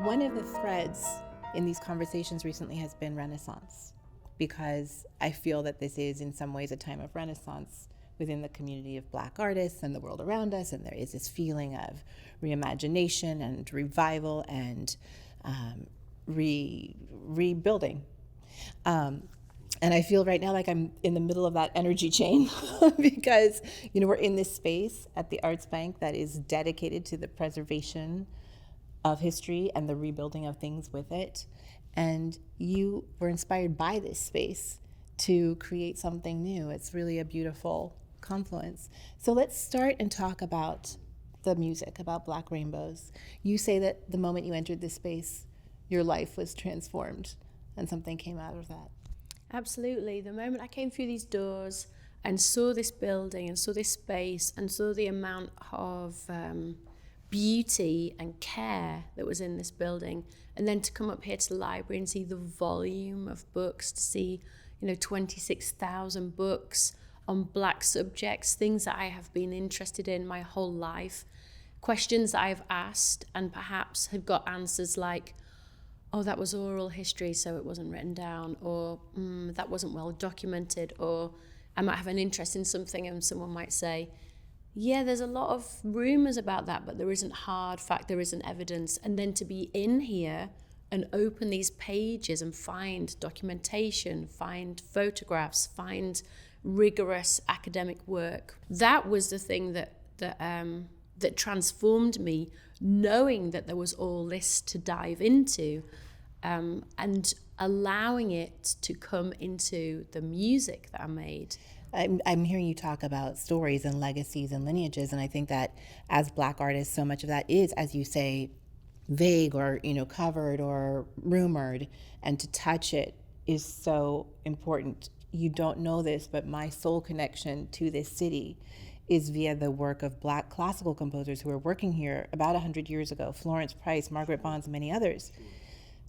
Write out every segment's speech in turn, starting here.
One of the threads in these conversations recently has been Renaissance, because I feel that this is in some ways a time of Renaissance within the community of Black artists and the world around us, and there is this feeling of reimagination and revival and rebuilding. And I feel right now like I'm in the middle of that energy chain because, we're in this space at the Arts Bank that is dedicated to the preservation of history and the rebuilding of things with it. And you were inspired by this space to create something new. It's really a beautiful confluence. So let's start and talk about the music, about Black Rainbows. You say that the moment you entered this space, your life was transformed and something came out of that. Absolutely. The moment I came through these doors and saw this building and saw this space and saw the amount of beauty and care that was in this building, and then to come up here to the library and see the volume of books, to see 26,000 books on Black subjects, things that I have been interested in my whole life, questions that I've asked and perhaps had got answers like, oh, that was oral history, so it wasn't written down, or that wasn't well documented, or I might have an interest in something and someone might say, yeah, there's a lot of rumors about that, but there isn't hard fact, there isn't evidence. And then to be in here and open these pages and find documentation, find photographs, find rigorous academic work, that was the thing that transformed me, knowing that there was all this to dive into, and allowing it to come into the music that I made. I'm hearing you talk about stories and legacies and lineages, and I think that as Black artists, so much of that is, as you say, vague or covered or rumored, and to touch it is so important. You don't know this, but my soul connection to this city is via the work of Black classical composers who were working here about 100 years ago, Florence Price, Margaret Bonds, and many others.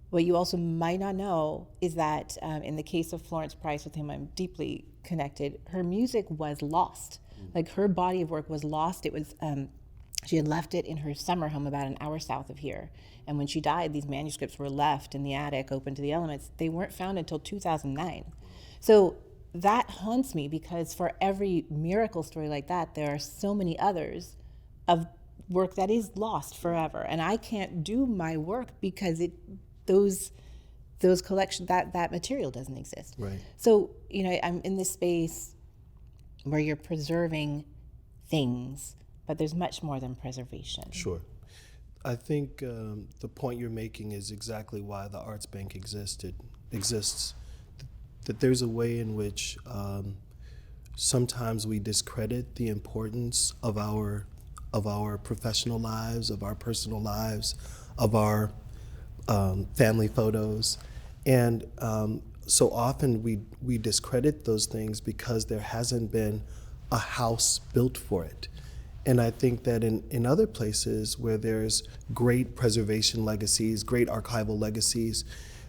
What you also might not know is that in the case of Florence Price, with whom I'm deeply connected, her music was lost. Like, her body of work was lost. It was, she had left it in her summer home about an hour south of here. And when she died, these manuscripts were left in the attic, open to the elements. They weren't found until 2009. So that haunts me, because for every miracle story like that, there are so many others of work that is lost forever. And I can't do my work because those collections, that material doesn't exist. Right. So, I'm in this space where you're preserving things, but there's much more than preservation. Sure. I think the point you're making is exactly why the Arts Bank exists. That there's a way in which sometimes we discredit the importance of our professional lives, of our personal lives, of our family photos, and so often we discredit those things because there hasn't been a house built for it. And I think that in other places where there's great preservation legacies, great archival legacies,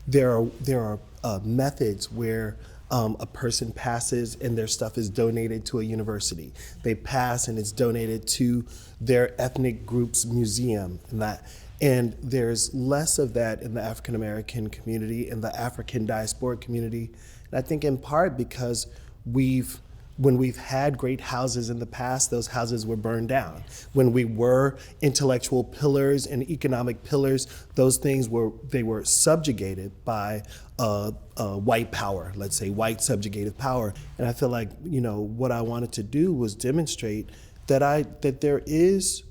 there are methods where a person passes and their stuff is donated to a university. They pass and it's donated to their ethnic group's museum, and there's less of that in the African American community, in the African diaspora community. And I think in part because when we've had great houses in the past, those houses were burned down. When we were intellectual pillars and economic pillars, those things were subjugated by white power, let's say white subjugative power. And I feel like, what I wanted to do was demonstrate that there is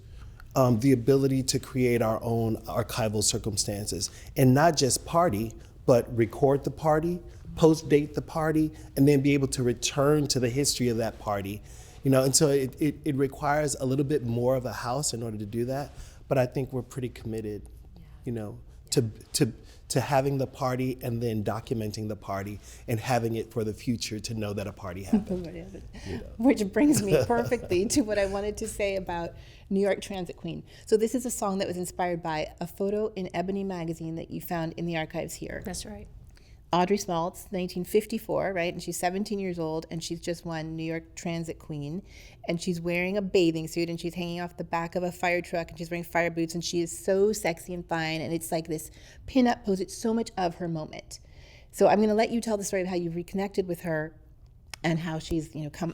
the ability to create our own archival circumstances, and not just party, but record the party, post-date the party, and then be able to return to the history of that party. And so it requires a little bit more of a house in order to do that, but I think we're pretty committed, to having the party and then documenting the party and having it for the future to know that a party happened. Which brings me perfectly to what I wanted to say about New York Transit Queen. So this is a song that was inspired by a photo in Ebony magazine that you found in the archives here. That's right. Audrey Smaltz, 1954, right? And she's 17 years old, and she's just won New York Transit Queen. And she's wearing a bathing suit, and she's hanging off the back of a fire truck, and she's wearing fire boots, and she is so sexy and fine. And it's like this pin-up pose. It's so much of her moment. So I'm going to let you tell the story of how you reconnected with her and how she's,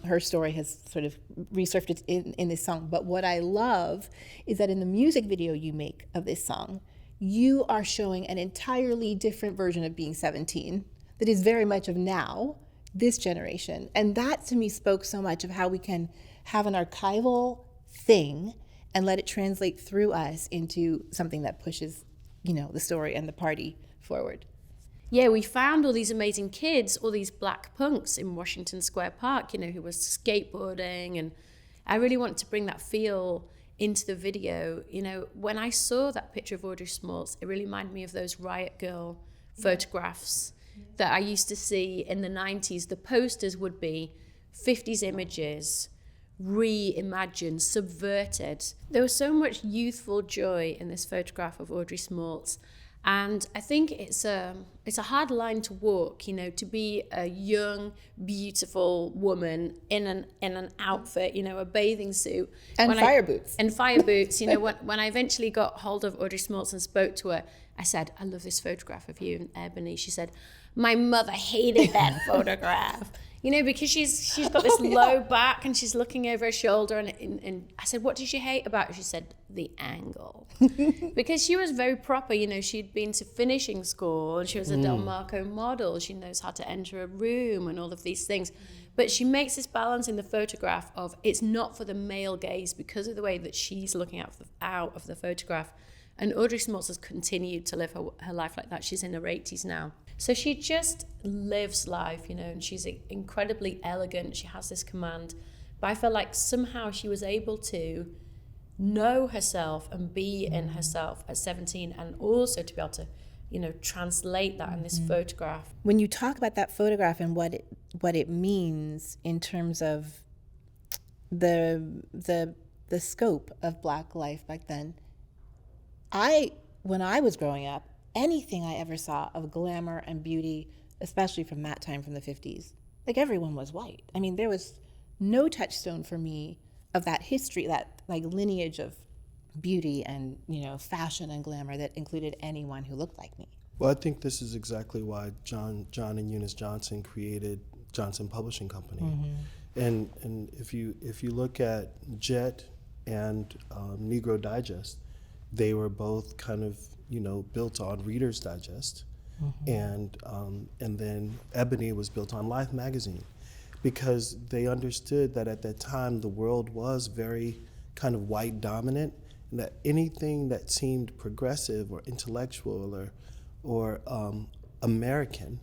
her story has sort of resurfaced in this song. But what I love is that in the music video you make of this song, you are showing an entirely different version of being 17 that is very much of now, this generation. And that to me spoke so much of how we can have an archival thing and let it translate through us into something that pushes, the story and the party forward. Yeah, we found all these amazing kids, all these black punks in Washington Square Park, who was skateboarding. And I really wanted to bring that feel into the video. When I saw that picture of Audrey Smaltz, it really reminded me of those Riot Girl photographs that I used to see in the 90s. The posters would be 50s images, reimagined, subverted. There was so much youthful joy in this photograph of Audrey Smaltz. And I think it's a hard line to walk, to be a young, beautiful woman in an outfit, a bathing suit. And fire boots. And fire boots. When I eventually got hold of Audrey Smaltz and spoke to her, I said, I love this photograph of you in ebony. She said, my mother hated that photograph. Because she's got this low back and she's looking over her shoulder. And I said, what did she hate about it? She said, the angle. Because she was very proper. She'd been to finishing school and she was a Del Marco model. She knows how to enter a room and all of these things. But she makes this balance in the photograph of it's not for the male gaze because of the way that she's looking out of the photograph. And Audrey Smaltz has continued to live her life like that. She's in her 80s now. So she just lives life, and she's incredibly elegant. She has this command. But I felt like somehow she was able to know herself and be in herself at 17 and also to be able to, translate that in this photograph. When you talk about that photograph and what it means in terms of the scope of Black life back then, when I was growing up, anything I ever saw of glamour and beauty, especially from that time, from the 50s, like everyone was white. I mean, there was no touchstone for me of that history, that like lineage of beauty and, fashion and glamour that included anyone who looked like me. Well, I think this is exactly why John and Eunice Johnson created Johnson Publishing Company. And if you look at Jet and Negro Digest, they were both kind of built on Reader's Digest, and then Ebony was built on Life magazine, because they understood that at that time the world was very kind of white dominant, and that anything that seemed progressive or intellectual or American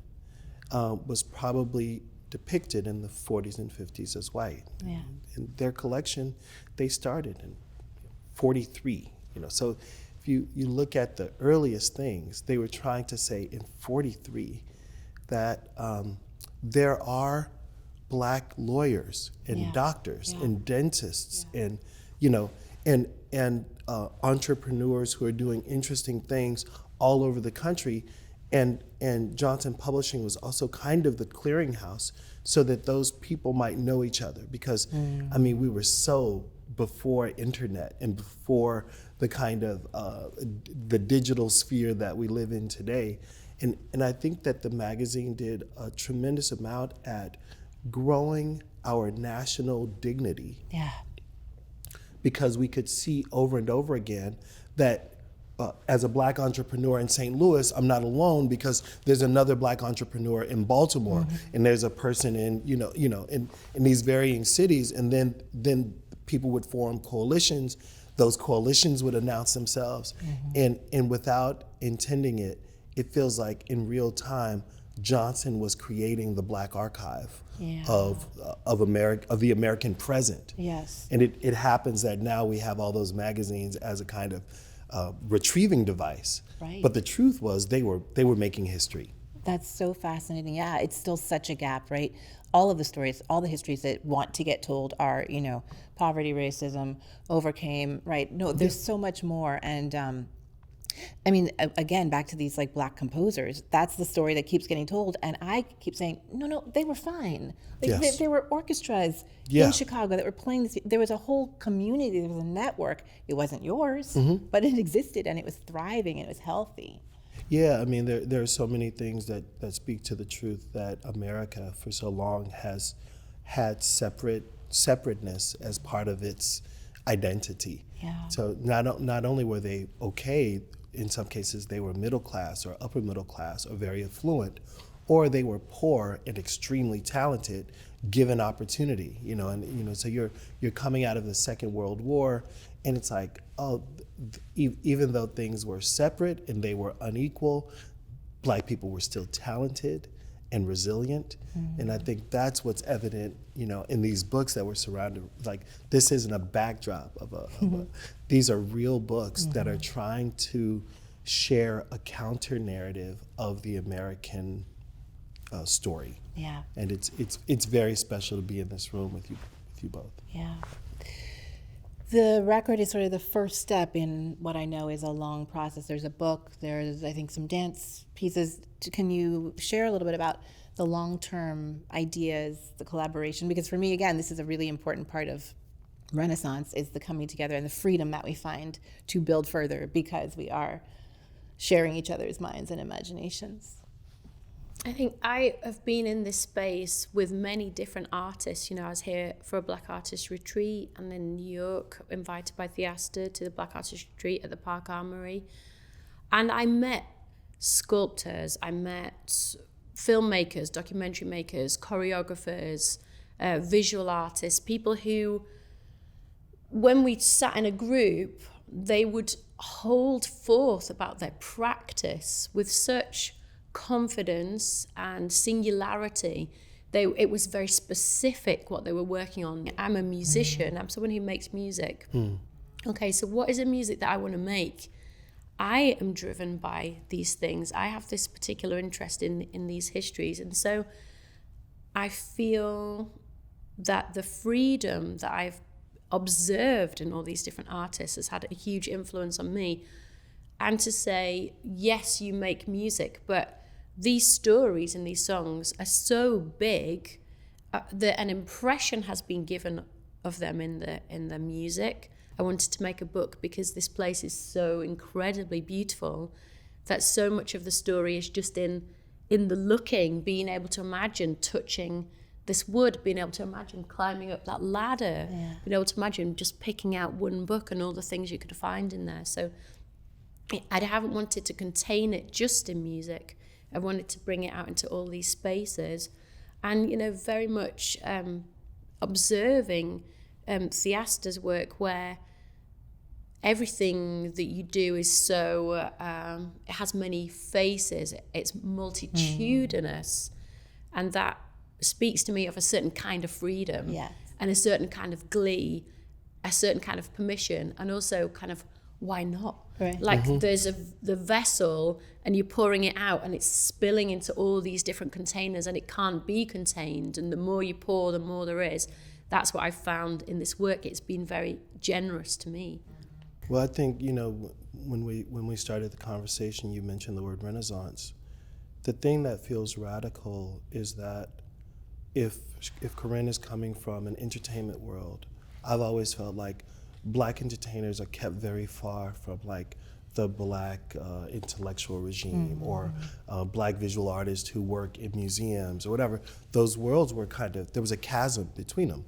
was probably depicted in the 40s and 50s as white. Yeah. In their collection, they started in 43. So if you look at the earliest things, they were trying to say in 43 that there are Black lawyers and doctors and dentists and entrepreneurs who are doing interesting things all over the country, and Johnson Publishing was also kind of the clearinghouse so that those people might know each other, because we were so before internet and before the kind of the digital sphere that we live in today. And I think that the magazine did a tremendous amount at growing our national dignity. Yeah. Because we could see over and over again that as a Black entrepreneur in St. Louis, I'm not alone, because there's another Black entrepreneur in Baltimore, and there's a person in in these varying cities, and then people would form coalitions. Those coalitions would announce themselves, and without intending it, it feels like in real time, Johnson was creating the Black archive of the American present. Yes. And it happens that now we have all those magazines as a kind of retrieving device. Right. But the truth was they were making history. That's so fascinating. Yeah, it's still such a gap, right? All of the stories, all the histories that want to get told are, poverty, racism, overcame, right? No, there's so much more. And I mean, again, back to these like Black composers, that's the story that keeps getting told. And I keep saying, no, they were fine. Yes. There were orchestras Yeah. in Chicago that were playing this. There was a whole community, there was a network. It wasn't yours, but it existed and it was thriving and it was healthy. Yeah, I mean, there are so many things that speak to the truth that America for so long has had separateness as part of its identity. Yeah. So not only were they okay, in some cases they were middle class or upper middle class or very affluent, or they were poor and extremely talented given opportunity, and so you're coming out of the Second World War, and it's like, even though things were separate and they were unequal, Black people were still talented and resilient. And I think that's what's evident, in these books that we're surrounded. Like, this isn't a backdrop of these are real books that are trying to share a counter narrative of the American story. Yeah. And it's very special to be in this room with you both. Yeah. The record is sort of the first step in what I know is a long process. There's a book, there's, I think, some dance pieces. Can you share a little bit about the long-term ideas, the collaboration? Because for me, again, this is a really important part of Renaissance, is the coming together and the freedom that we find to build further because we are sharing each other's minds and imaginations. I think I have been in this space with many different artists. I was here for a Black Artist Retreat, and in New York, invited by Theaster to the Black Artist Retreat at the Park Armory. And I met sculptors, I met filmmakers, documentary makers, choreographers, visual artists, people who, when we sat in a group, they would hold forth about their practice with such confidence and singularity. It was very specific what they were working on. I'm a musician. I'm someone who makes music. Okay, so what is a music that I want to make? I am driven by these things. I have this particular interest in these histories. And so I feel that the freedom that I've observed in all these different artists has had a huge influence on me. And to say, yes, you make music, but these stories and these songs are so big that an impression has been given of them in the music. I wanted to make a book because this place is so incredibly beautiful that so much of the story is just in the looking, being able to imagine touching this wood, being able to imagine climbing up that ladder, being able to imagine just picking out one book and all the things you could find in there. So I haven't wanted to contain it just in music. I wanted to bring it out into all these spaces, and very much observing Theaster's work, where everything that you do is so it has many faces. It's multitudinous, and that speaks to me of a certain kind of freedom, and a certain kind of glee, a certain kind of permission, and also kind of why not? Right. Like there's the vessel and you're pouring it out and it's spilling into all these different containers and it can't be contained. And the more you pour, the more there is. That's what I've found in this work. It's been very generous to me. Well, I think, when we started the conversation, you mentioned the word Renaissance. The thing that feels radical is that if Corinne is coming from an entertainment world, I've always felt like Black entertainers are kept very far from like the Black intellectual regime or Black visual artists who work in museums or whatever. Those worlds were there was a chasm between them.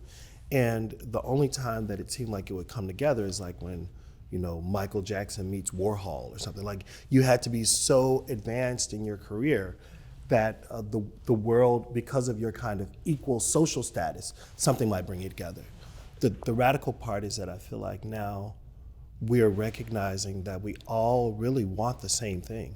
And the only time that it seemed like it would come together is like when, Michael Jackson meets Warhol or something. Like, you had to be so advanced in your career that the world, because of your kind of equal social status, something might bring you together. The radical part is that I feel like now we are recognizing that we all really want the same thing.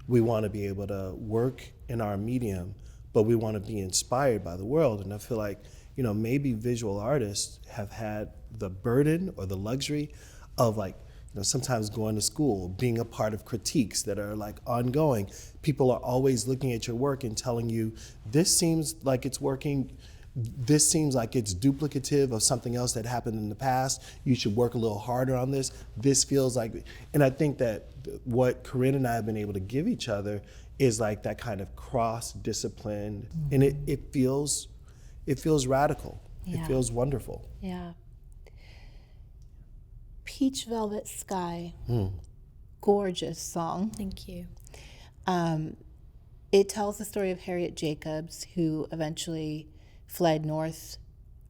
We want to be able to work in our medium, but we want to be inspired by the world. And I feel like, maybe visual artists have had the burden or the luxury of sometimes going to school, being a part of critiques that are like ongoing. People are always looking at your work and telling you, this seems like it's working this seems like it's duplicative of something else that happened in the past. You should work a little harder on this. This feels like, and I think that what Corinne and I have been able to give each other is like that kind of cross-discipline, and it feels radical. Yeah. It feels wonderful. Yeah. Peach Velvet Sky, gorgeous song. Thank you. It tells the story of Harriet Jacobs, who eventually fled north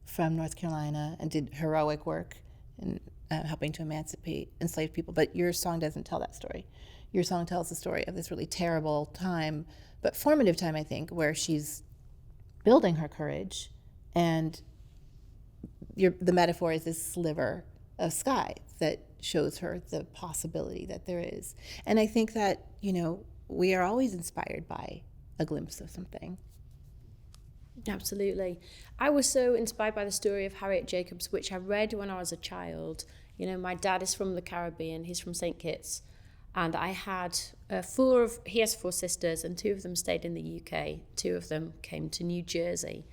from North Carolina and did heroic work in helping to emancipate enslaved people. But your song doesn't tell that story. Your song tells the story of this really terrible time, but formative time, I think, where she's building her courage, and the metaphor is this sliver of sky that shows her the possibility that there is. And I think that, we are always inspired by a glimpse of something. Absolutely. I was so inspired by the story of Harriet Jacobs, which I read when I was a child. My dad is from the Caribbean. He's from St. Kitts. And I had he has 4 sisters, and 2 of them stayed in the UK. 2 of them came to New Jersey.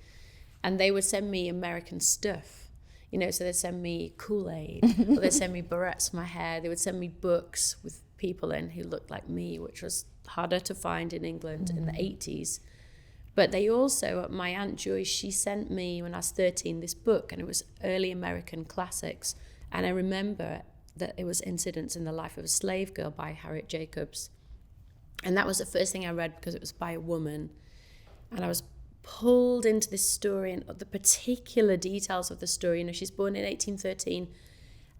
And they would send me American stuff. So they'd send me Kool-Aid, or they'd send me barrettes for my hair. They would send me books with people in who looked like me, which was harder to find in England in the 80s. But they also, my Aunt Joyce, she sent me when I was 13 this book, and it was early American classics. And I remember that it was Incidents in the Life of a Slave Girl by Harriet Jacobs. And that was the first thing I read because it was by a woman. And I was pulled into this story and the particular details of the story. She's born in 1813,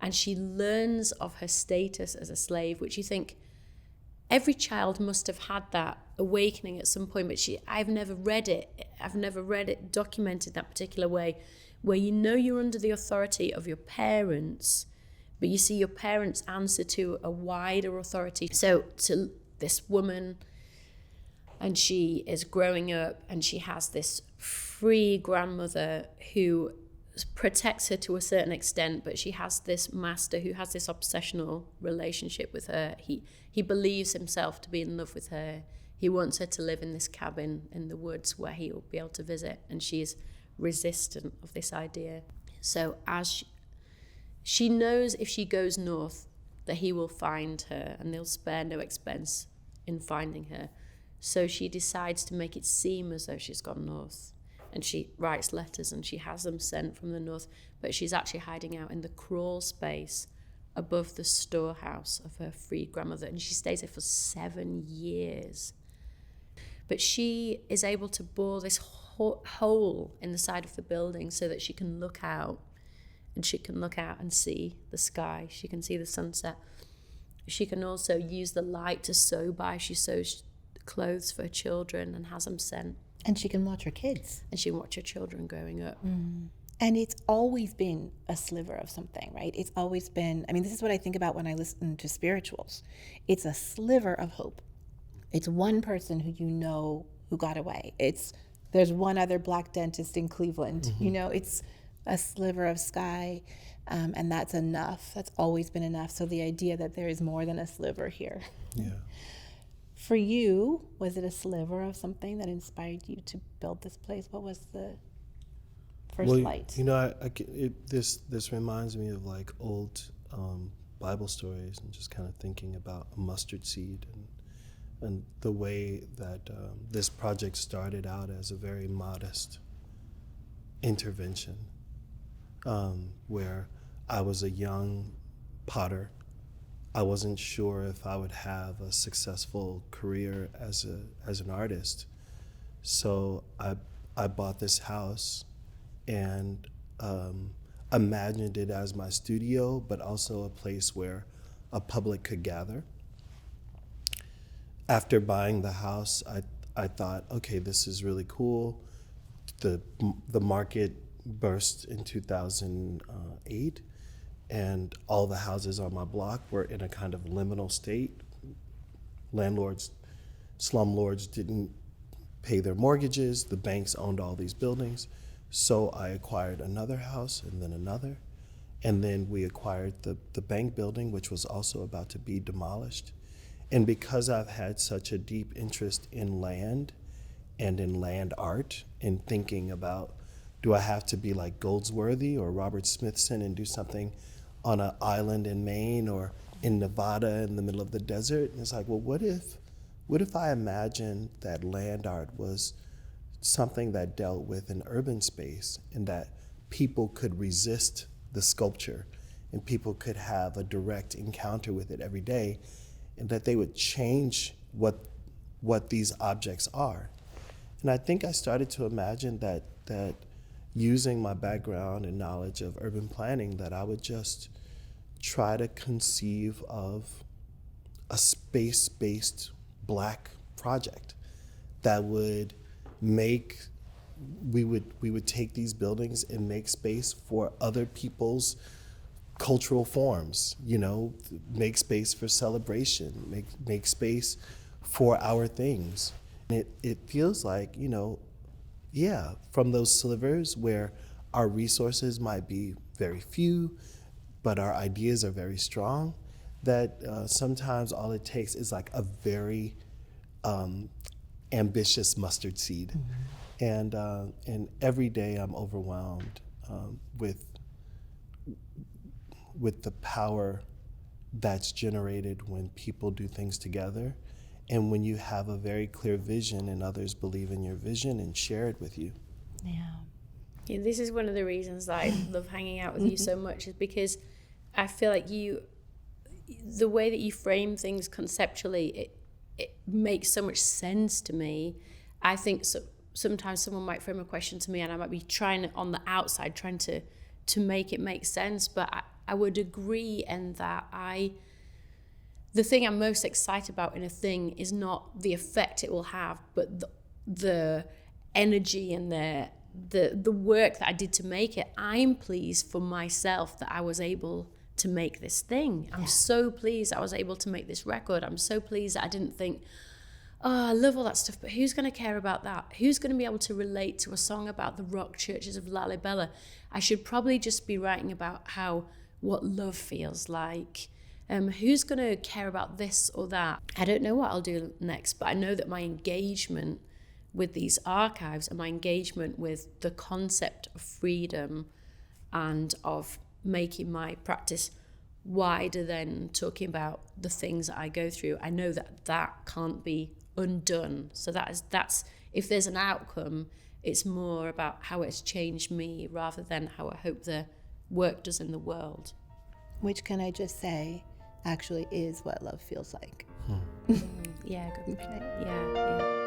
and she learns of her status as a slave, which you think every child must have had that awakening at some point, but I've never read it documented that particular way, where you're under the authority of your parents, but you see your parents answer to a wider authority. So to this woman, and she is growing up, and she has this free grandmother who protects her to a certain extent, but she has this master who has this obsessional relationship with her. He believes himself to be in love with her. He wants her to live in this cabin in the woods where he will be able to visit, and she's resistant of this idea. So as she knows if she goes north that he will find her, and they'll spare no expense in finding her. So she decides to make it seem as though she's gone north. And she writes letters, and she has them sent from the north, but she's actually hiding out in the crawl space above the storehouse of her free grandmother, and she stays there for 7 years. But she is able to bore this hole in the side of the building so that she can look out, and she can look out and see the sky. She can see the sunset. She can also use the light to sew by. She sews clothes for her children and has them sent. And she can watch her kids. And she can watch her children growing up. And it's always been a sliver of something, right? It's always been, this is what I think about when I listen to spirituals. It's a sliver of hope. It's one person who got away. There's one other black dentist in Cleveland. It's a sliver of sky, and that's enough. That's always been enough. So the idea that there is more than a sliver here. Yeah. For you, was it a sliver of something that inspired you to build this place? What was the first light? This reminds me of like old Bible stories, and just kind of thinking about a mustard seed and the way that this project started out as a very modest intervention, where I was a young potter. I wasn't sure if I would have a successful career as an artist. So I bought this house and imagined it as my studio, but also a place where a public could gather. After buying the house, I thought, okay, this is really cool. The market burst in 2008. And all the houses on my block were in a kind of liminal state. Slumlords didn't pay their mortgages. The banks owned all these buildings. So I acquired another house, and then another. And then we acquired the bank building, which was also about to be demolished. And because I've had such a deep interest in land and in land art, and thinking about Do I have to be like Goldsworthy or Robert Smithson and do something on an island in Maine or in Nevada in the middle of the desert? And it's like, well, what if I imagined that land art was something that dealt with an urban space and that people could resist the sculpture and people could have a direct encounter with it every day, and that they would change what these objects are. And I think I started to imagine that using my background and knowledge of urban planning, that I would just try to conceive of a space-based Black project that would we would take these buildings and make space for other people's cultural forms, make space for celebration, make space for our things. And it feels like, from those slivers where our resources might be very few, but our ideas are very strong, that sometimes all it takes is like a very ambitious mustard seed. Mm-hmm. And every day I'm overwhelmed with the power that's generated when people do things together, and when you have a very clear vision and others believe in your vision and share it with you. Yeah, this is one of the reasons that I love hanging out with you so much, is because I feel like the way that you frame things conceptually, it makes so much sense to me. I think sometimes someone might frame a question to me and I might be trying on the outside, trying to make it make sense, but I would agree in that the thing I'm most excited about in a thing is not the effect it will have, but the energy and the work that I did to make it. I'm pleased for myself that I was able to make this thing. I'm so pleased I was able to make this record. I'm so pleased that I didn't think, oh, I love all that stuff, but who's going to care about that? Who's going to be able to relate to a song about the rock churches of Lalibela? I should probably just be writing about what love feels like. Who's going to care about this or that? I don't know what I'll do next, but I know that my engagement with these archives and my engagement with the concept of freedom and of making my practice wider than talking about the things that I go through, I know that can't be undone. So that's if there's an outcome, it's more about how it's changed me rather than how I hope the work does in the world. Which, can I just say, actually is what love feels like. Yeah, good. Yeah.